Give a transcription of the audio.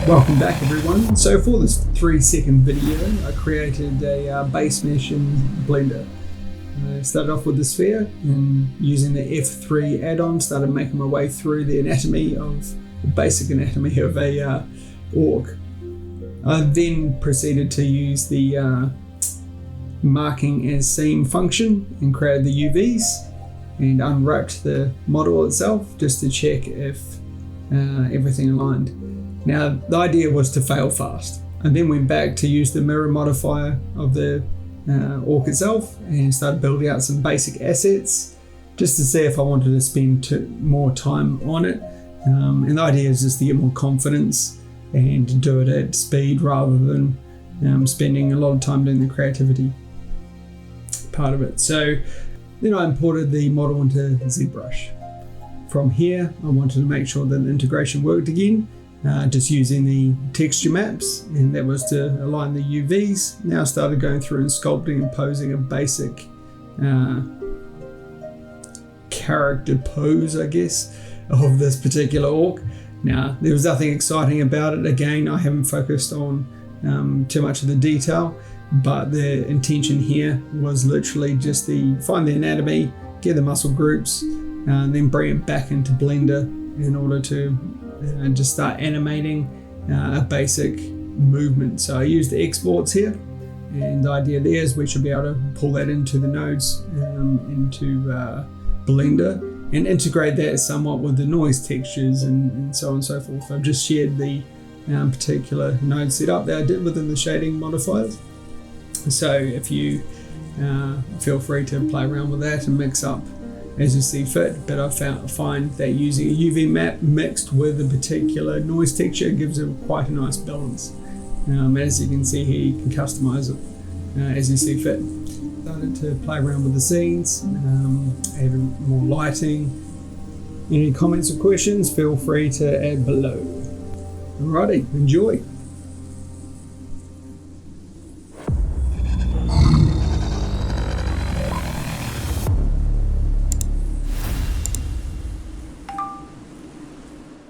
Welcome back everyone. So for this 3-second video, I created a base mesh in Blender. I started off with the sphere and using the F3 add-on started making my way through the anatomy of the basic anatomy of a orc. I then proceeded to use the marking as seen function and created the UVs and unwrapped the model itself just to check if everything aligned. Now the idea was to fail fast. I then went back to use the mirror modifier of the orc itself and started building out some basic assets just to see if I wanted to spend more time on it. And the idea is just to get more confidence and to do it at speed rather than spending a lot of time doing the creativity part of it. So then I imported the model into ZBrush. From here, I wanted to make sure that the integration worked again, just using the texture maps, and that was to align the UVs. Now I started going through and sculpting and posing a basic character pose, I guess, of this particular orc. Now, there was nothing exciting about it. Again, I haven't focused on too much of the detail, but the intention here was literally just find the anatomy, get the muscle groups, and then bring it back into Blender in order to just start animating a basic movement. So I used the exports here, and the idea there is we should be able to pull that into the nodes into Blender and integrate that somewhat with the noise textures and so on and so forth. I've just shared the particular node setup that I did within the shading modifiers. So if you feel free to play around with that and mix up as you see fit, but I find that using a UV map mixed with a particular noise texture gives it quite a nice balance. As you can see here, you can customize it as you see fit. Started to play around with the scenes, add more lighting. Any comments or questions, feel free to add below. Alrighty, enjoy.